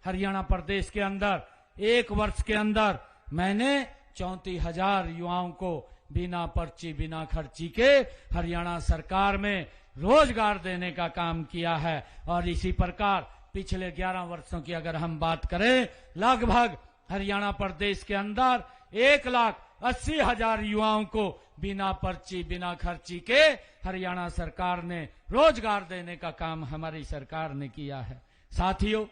हरियाणा प्रदेश के अंदर 1 वर्ष के अंदर मैंने 34,000 युवाओं को बिना पर्ची बिना खर्ची के हरियाणा सरकार में रोजगार देने का काम किया है। और इसी प्रकार पिछले 11 वर्षों की अगर हम बात करें, लगभग हरियाणा प्रदेश के अंदर 1,80,000 युवाओं को बिना पर्ची बिना खर्ची के हरियाणा सरकार ने रोजगार देने का काम हमारी सरकार ने किया है। साथियों,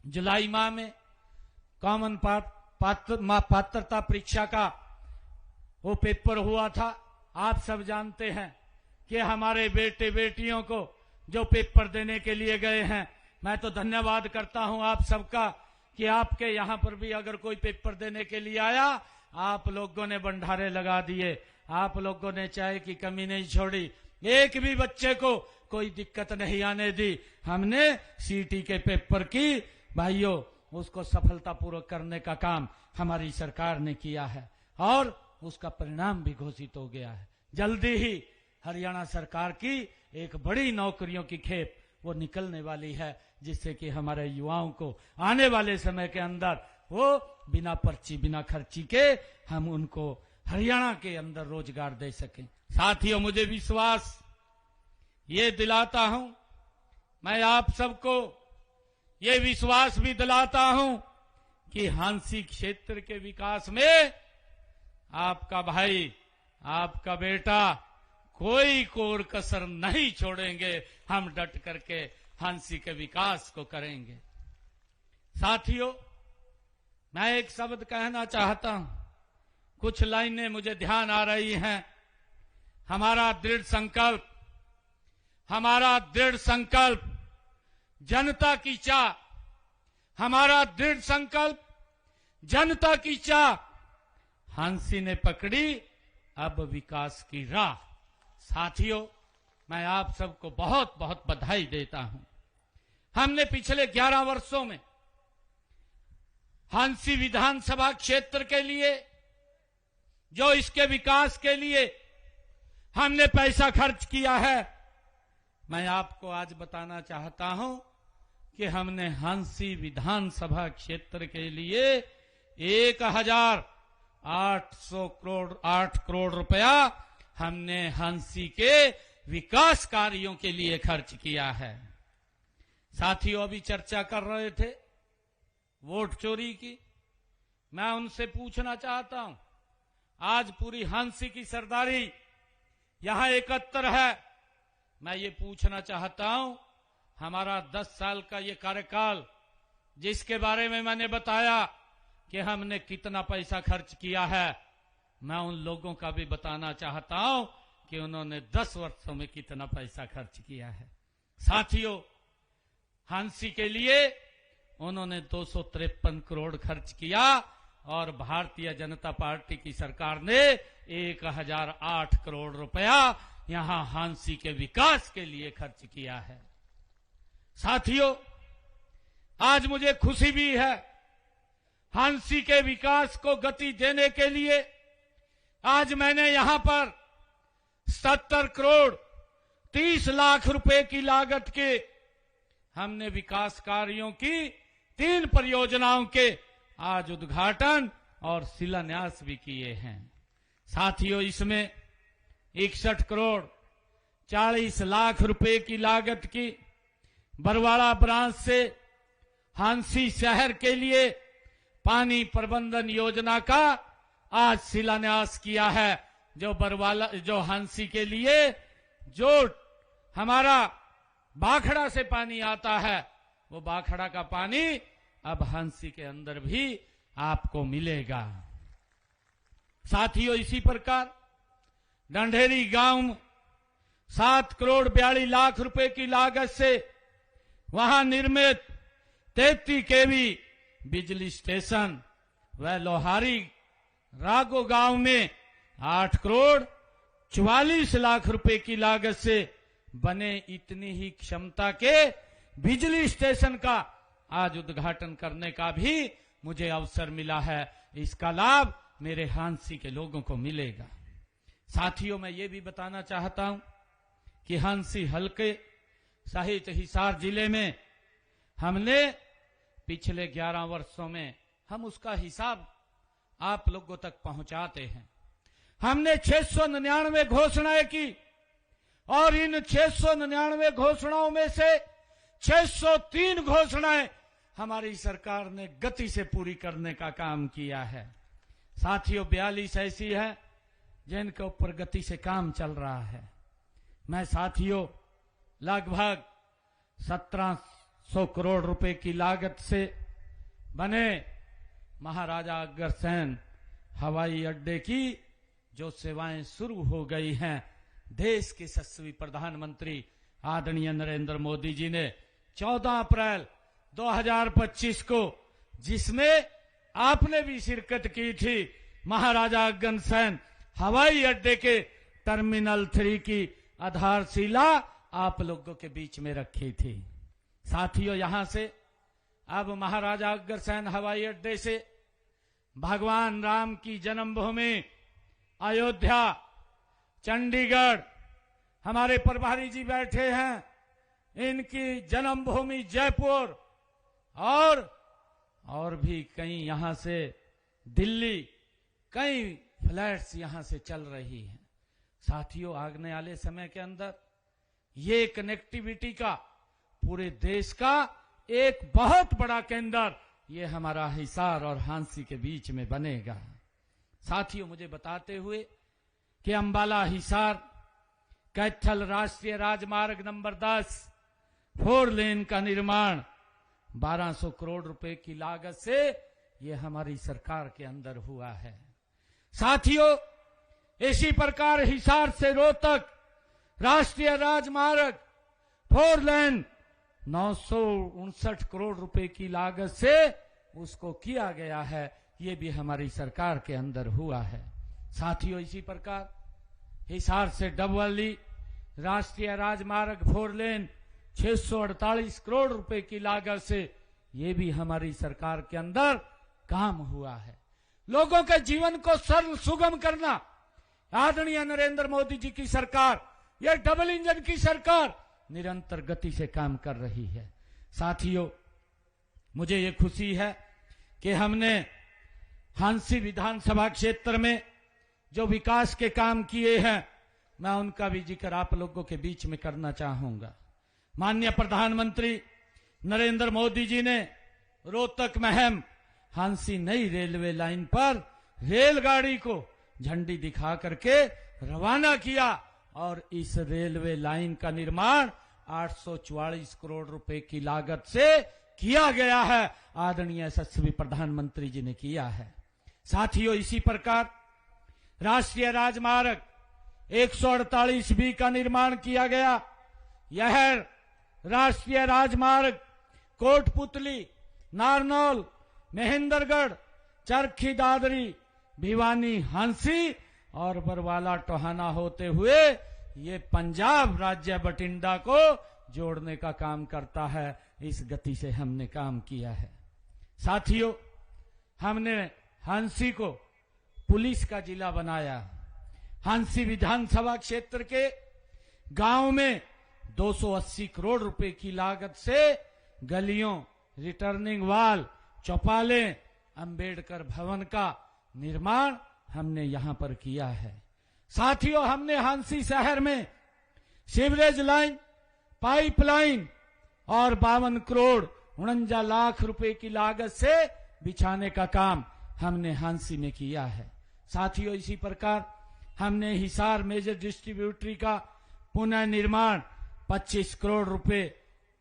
जुलाई माह में कॉमन पात्रता परीक्षा का वो पेपर हुआ था। आप सब जानते हैं कि हमारे बेटे बेटियों को जो पेपर देने के लिए गए हैं, मैं तो धन्यवाद करता हूं आप सबका कि आपके यहां पर भी अगर कोई पेपर देने के लिए आया, आप लोगों ने भंडारे लगा दिए, आप लोगों ने चाय की कमी नहीं छोड़ी, एक भी बच्चे को कोई दिक्कत नहीं आने दी। हमने सीटी के पेपर की भाइयों उसको सफलतापूर्वक करने का काम हमारी सरकार ने किया है और उसका परिणाम भी घोषित हो गया है। जल्दी ही हरियाणा सरकार की एक बड़ी नौकरियों की खेप वो निकलने वाली है, जिससे कि हमारे युवाओं को आने वाले समय के अंदर वो बिना पर्ची बिना खर्ची के हम उनको हरियाणा के अंदर रोजगार दे सकें। साथियों, मुझे विश्वास ये दिलाता हूं, मैं आप सबको ये विश्वास भी दिलाता हूं कि हांसी क्षेत्र के विकास में आपका भाई, आपका बेटा कोई कोर कसर नहीं छोड़ेंगे। हम डट करके हांसी के विकास को करेंगे। साथियों, मैं एक शब्द कहना चाहता हूं, कुछ लाइनें मुझे ध्यान आ रही हैं। हमारा दृढ़ संकल्प जनता की चाह, हमारा दृढ़ संकल्प जनता की चाह, हांसी ने पकड़ी अब विकास की राह। साथियों, मैं आप सबको बहुत बहुत बधाई देता हूं। हमने पिछले 11 वर्षों में हांसी विधानसभा क्षेत्र के लिए, जो इसके विकास के लिए हमने पैसा खर्च किया है, मैं आपको आज बताना चाहता हूं कि हमने हांसी विधानसभा क्षेत्र के लिए 1,8 करोड़ रुपया हमने हांसी के विकास कार्यों के लिए खर्च किया है। साथियों, अभी चर्चा कर रहे थे वोट चोरी की। मैं उनसे पूछना चाहता हूं, आज पूरी हांसी की सरदारी यहां 71 है। मैं ये पूछना चाहता हूं, हमारा 10 साल का ये कार्यकाल, जिसके बारे में मैंने बताया कि हमने कितना पैसा खर्च किया है, मैं उन लोगों का भी बताना चाहता हूं कि उन्होंने 10 वर्षों में कितना पैसा खर्च किया है। साथियों, हांसी के लिए उन्होंने 253 करोड़ खर्च किया और भारतीय जनता पार्टी की सरकार ने 1,008 करोड़ रुपया यहां हांसी के विकास के लिए खर्च किया है। साथियों, आज मुझे खुशी भी है, हांसी के विकास को गति देने के लिए आज मैंने यहां पर 70 करोड़ 30 लाख रुपए की लागत के हमने विकास कार्यों की 3 परियोजनाओं के आज उद्घाटन और शिलान्यास भी किए हैं। साथियों, इसमें 61 करोड़ 40 लाख रुपए की लागत की बरवाड़ा ब्रांच से हांसी शहर के लिए पानी प्रबंधन योजना का आज शिलान्यास किया है। जो हांसी के लिए जो हमारा बाखड़ा से पानी आता है, वो बाखड़ा का पानी अब हांसी के अंदर भी आपको मिलेगा। साथियों, इसी प्रकार ढंढेरी गांव में 7 करोड़ 42 लाख रुपए की लागत से वहां निर्मित 33 केवी बिजली स्टेशन व लोहारी रागो गांव में 8 करोड़ 44 लाख रुपए की लागत से बने इतनी ही क्षमता के बिजली स्टेशन का आज उद्घाटन करने का भी मुझे अवसर मिला है। इसका लाभ मेरे हांसी के लोगों को मिलेगा। साथियों, मैं ये भी बताना चाहता हूं कि हांसी हलके सहित हिसार जिले में हमने पिछले 11 वर्षों में हम उसका हिसाब आप लोगों तक पहुंचाते हैं। हमने 699 घोषणाएं की और इन 699 घोषणाओं में से 603 घोषणाएं हमारी सरकार ने गति से पूरी करने का काम किया है। साथियों, 42 ऐसी है जिनके ऊपर गति से काम चल रहा है। मैं साथियों लगभग 1700 करोड़ रुपए की लागत से बने महाराजा अग्रसेन हवाई अड्डे की जो सेवाएं शुरू हो गई हैं, देश के यशस्वी प्रधानमंत्री आदरणीय नरेंद्र मोदी जी ने 14 अप्रैल 2025 को, जिसमें आपने भी शिरकत की थी, महाराजा अग्रसेन हवाई अड्डे के टर्मिनल 3 की आधारशिला आप लोगों के बीच में रखी थी। साथियों, यहां से अब महाराजा अग्रसेन हवाई अड्डे से भगवान राम की जन्मभूमि अयोध्या, चंडीगढ़, हमारे प्रभारी जी बैठे हैं, इनकी जन्मभूमि जयपुर और भी कई यहां से दिल्ली, कई फ्लाइट्स यहां से चल रही हैं। साथियों, आने वाले समय के अंदर ये कनेक्टिविटी का पूरे देश का एक बहुत बड़ा केंद्र ये हमारा हिसार और हांसी के बीच में बनेगा। साथियों, मुझे बताते हुए कि अंबाला हिसार कैथल राष्ट्रीय राजमार्ग नंबर 10 4 लेन का निर्माण 1200 करोड़ रुपए की लागत से ये हमारी सरकार के अंदर हुआ है। साथियों, इसी प्रकार हिसार से रोहतक राष्ट्रीय राजमार्ग 4 लेन 959 करोड़ रुपए की लागत से उसको किया गया है, ये भी हमारी सरकार के अंदर हुआ है। साथियों, इसी प्रकार हिसार से डबवाली राष्ट्रीय राजमार्ग 4 लेन 648 करोड़ रुपए की लागत से ये भी हमारी सरकार के अंदर काम हुआ है। लोगों के जीवन को सरल सुगम करना आदरणीय नरेंद्र मोदी जी की सरकार, यह डबल इंजन की सरकार निरंतर गति से काम कर रही है। साथियों, मुझे ये खुशी है कि हमने हांसी विधानसभा क्षेत्र में जो विकास के काम किए हैं, मैं उनका भी जिक्र आप लोगों के बीच में करना चाहूंगा। माननीय प्रधानमंत्री नरेंद्र मोदी जी ने रोहतक महम हांसी नई रेलवे लाइन पर रेलगाड़ी को झंडी दिखा करके रवाना किया और इस रेलवे लाइन का निर्माण 844 करोड़ रुपए की लागत से किया गया है, आदरणीय यशस्वी प्रधानमंत्री जी ने किया है। साथियों, इसी प्रकार राष्ट्रीय राजमार्ग 148B का निर्माण किया गया। यह राष्ट्रीय राजमार्ग कोटपुतली, नारनौल, महेंद्रगढ़, चरखी दादरी, भिवानी, हांसी और बरवाला टोहाना होते हुए ये पंजाब राज्य बठिंडा को जोड़ने का काम करता है। इस गति से हमने काम किया है। साथियों, हमने हांसी को पुलिस का जिला बनाया। हांसी विधानसभा क्षेत्र के गांव में 280 करोड़ रुपए की लागत से गलियों, रिटर्निंग वॉल, चौपाले, अंबेडकर भवन का निर्माण हमने यहां पर किया है। साथियों, हमने हांसी शहर में सीवरेज लाइन, पाइपलाइन और 52 करोड़ 49 लाख रुपए की लागत से बिछाने का काम हमने हांसी में किया है। साथियों, इसी प्रकार हमने हिसार मेजर डिस्ट्रीब्यूटरी का पुनः निर्माण 25 करोड़ रुपए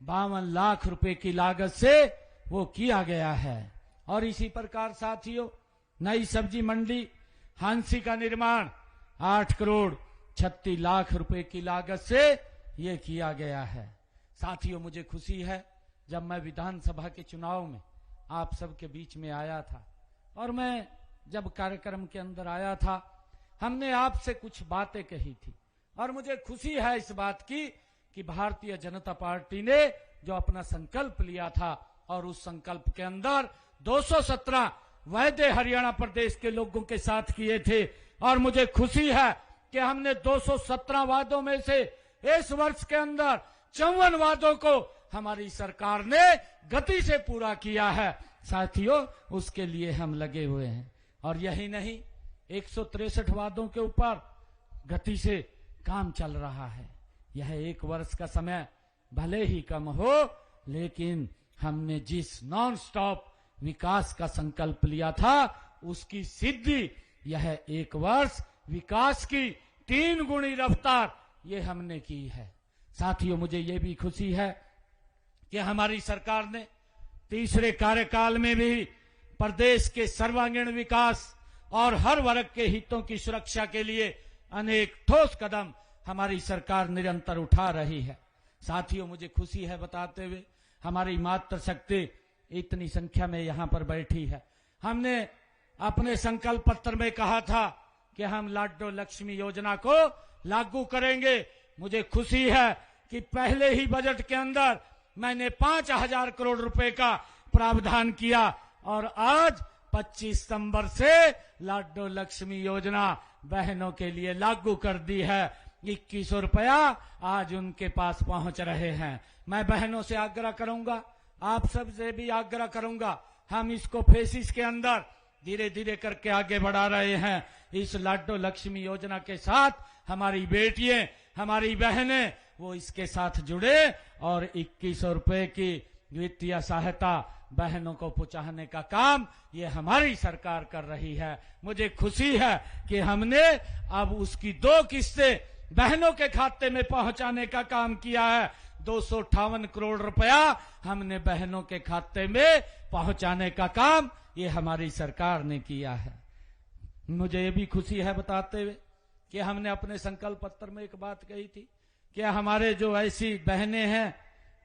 52 लाख रुपए की लागत से वो किया गया है। और इसी प्रकार साथियों, नई सब्जी मंडी हांसी का निर्माण 8 करोड़ 36 लाख रुपए की लागत से ये किया गया है। साथियों, मुझे खुशी है जब मैं विधानसभा के चुनाव में आप सबके बीच में आया था और मैं जब कार्यक्रम के अंदर आया था, हमने आपसे कुछ बातें कही थी और मुझे खुशी है इस बात की कि भारतीय जनता पार्टी ने जो अपना संकल्प लिया था और उस संकल्प के अंदर 217 वायदे हरियाणा प्रदेश के लोगों के साथ किए थे और मुझे खुशी है कि हमने 217 वादों में से इस वर्ष के अंदर 54 वादों को हमारी सरकार ने गति से पूरा किया है। साथियों, उसके लिए हम लगे हुए हैं। और यही नहीं, 163 वादों के ऊपर गति से काम चल रहा है। यह 1 वर्ष का समय भले ही कम हो, लेकिन हमने जिस नॉन स्टॉप विकास का संकल्प लिया था, उसकी सिद्धि यह 1 वर्ष विकास की 3 गुणी रफ्तार ये हमने की है। साथियों, मुझे ये भी खुशी है कि हमारी सरकार ने तीसरे कार्यकाल में भी प्रदेश के सर्वांगीण विकास और हर वर्ग के हितों की सुरक्षा के लिए अनेक ठोस कदम हमारी सरकार निरंतर उठा रही है। साथियों, मुझे खुशी है बताते हुए, हमारी मातृशक्ति इतनी संख्या में यहां पर बैठी है। हमने अपने संकल्प पत्र में कहा था कि हम लाडो लक्ष्मी योजना को लागू करेंगे। मुझे खुशी है कि पहले ही बजट के अंदर मैंने 5,000 करोड़ रुपए का प्रावधान किया और आज 25 सितंबर से लाडो लक्ष्मी योजना बहनों के लिए लागू कर दी है। 2100 रुपया आज उनके पास पहुंच रहे हैं। मैं बहनों से आग्रह करूंगा, आप सबसे भी आग्रह करूंगा, हम इसको फेसिस के अंदर धीरे धीरे करके आगे बढ़ा रहे हैं। इस लाडो लक्ष्मी योजना के साथ हमारी बेटियां, हमारी बहनें वो इसके साथ जुड़े और 2100 रुपए की वित्तीय सहायता बहनों को पहुंचाने का काम ये हमारी सरकार कर रही है। मुझे खुशी है कि हमने अब उसकी 2 किस्तें बहनों के खाते में पहुंचाने का काम किया है। 258 करोड़ रुपया हमने बहनों के खाते में पहुंचाने का काम ये हमारी सरकार ने किया है। मुझे ये भी खुशी है बताते हुए कि हमने अपने संकल्प पत्र में एक बात कही थी कि हमारे जो ऐसी बहनें हैं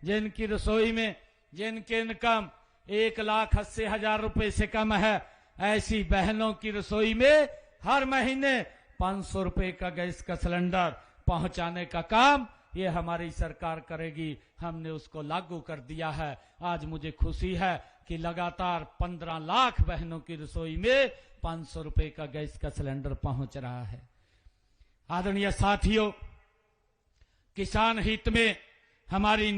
जिनकी रसोई में जिनके इनकम 1,80,000 रुपए से कम है, ऐसी बहनों की रसोई में हर महीने 500 रुपए का गैस का सिलेंडर पहुंचाने का काम ये हमारी सरकार करेगी। हमने उसको लागू कर दिया है। आज मुझे खुशी है कि लगातार 15 लाख बहनों की रसोई में 500 रुपए का गैस का सिलेंडर पहुंच रहा है। आदरणीय साथियों, किसान हित में हमारी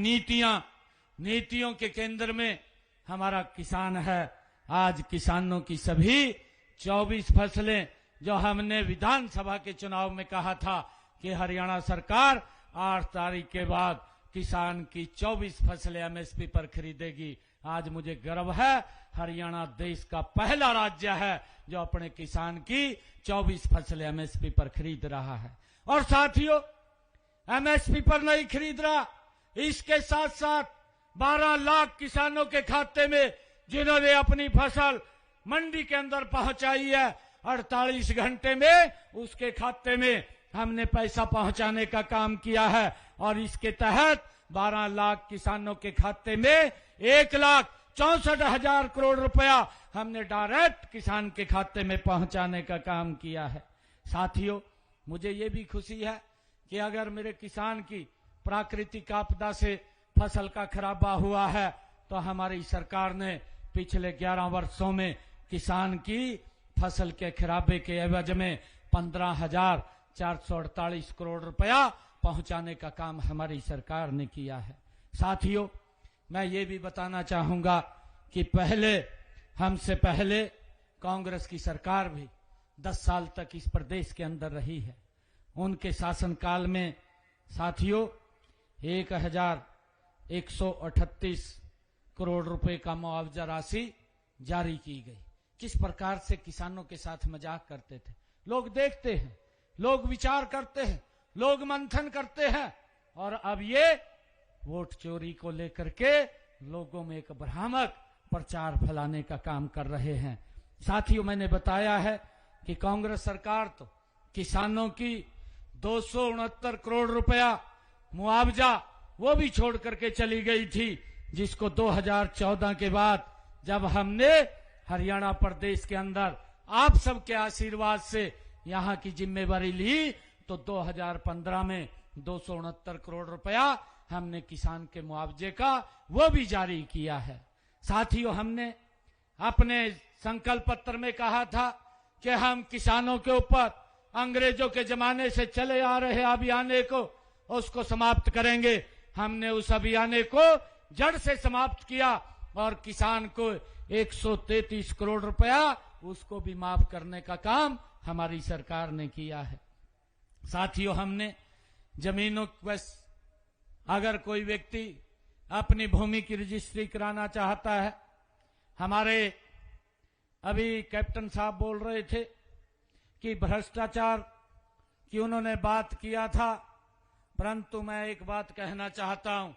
नीतियों के केंद्र में हमारा किसान है। आज किसानों की सभी 24 फसलें जो हमने विधानसभा के चुनाव में कहा था कि हरियाणा सरकार 8 तारीख के बाद किसान की 24 फसलें एमएसपी पर खरीदेगी। आज मुझे गर्व है, हरियाणा देश का पहला राज्य है जो अपने किसान की 24 फसलें एमएसपी पर खरीद रहा है। और साथियों, एमएसपी पर नहीं खरीद रहा, इसके साथ साथ 12 लाख किसानों के खाते में जिन्होंने अपनी फसल मंडी के अंदर पहुंचाई है, 48 घंटे में उसके खाते में हमने पैसा पहुंचाने का काम किया है। और इसके तहत 12 लाख किसानों के खाते में 1,64,000 करोड़ रुपया हमने डायरेक्ट किसान के खाते में पहुंचाने का काम किया है। साथियों, मुझे ये भी खुशी है कि अगर मेरे किसान की प्राकृतिक आपदा से फसल का खराबा हुआ है तो हमारी सरकार ने पिछले 11 वर्षों में किसान की फसल के खराबे के एवज में 15,448 करोड़ रुपया पहुंचाने का काम हमारी सरकार ने किया है। साथियों, मैं ये भी बताना चाहूंगा कि हमसे पहले कांग्रेस की सरकार भी 10 साल तक इस प्रदेश के अंदर रही है। उनके शासनकाल में साथियों 1,138 करोड़ रुपए का मुआवजा राशि जारी की गई। किस प्रकार से किसानों के साथ मजाक करते थे। लोग देखते हैं, लोग विचार करते हैं, लोग मंथन करते हैं और अब ये वोट चोरी को लेकर के लोगों में एक भ्रामक प्रचार फैलाने का काम कर रहे हैं। साथियों, मैंने बताया है कि कांग्रेस सरकार तो किसानों की 269 करोड़ रुपया मुआवजा वो भी छोड़ करके चली गई थी, जिसको 2014 के बाद जब हमने हरियाणा प्रदेश के अंदर आप सबके आशीर्वाद से यहां की जिम्मेवारी ली तो 2015 में 269 करोड़ रुपया हमने किसान के मुआवजे का वो भी जारी किया है। साथियों, हमने अपने संकल्प पत्र में कहा था कि हम किसानों के ऊपर अंग्रेजों के जमाने से चले आ रहे अभियान को उसको समाप्त करेंगे। हमने उस अभियान को जड़ से समाप्त किया और किसान को 133 करोड़ रुपया उसको भी माफ करने का काम हमारी सरकार ने किया है। साथियों, हमने जमीनों बस अगर कोई व्यक्ति अपनी भूमि की रजिस्ट्री कराना चाहता है, हमारे अभी कैप्टन साहब बोल रहे थे कि भ्रष्टाचार की उन्होंने बात किया था, परंतु मैं एक बात कहना चाहता हूं,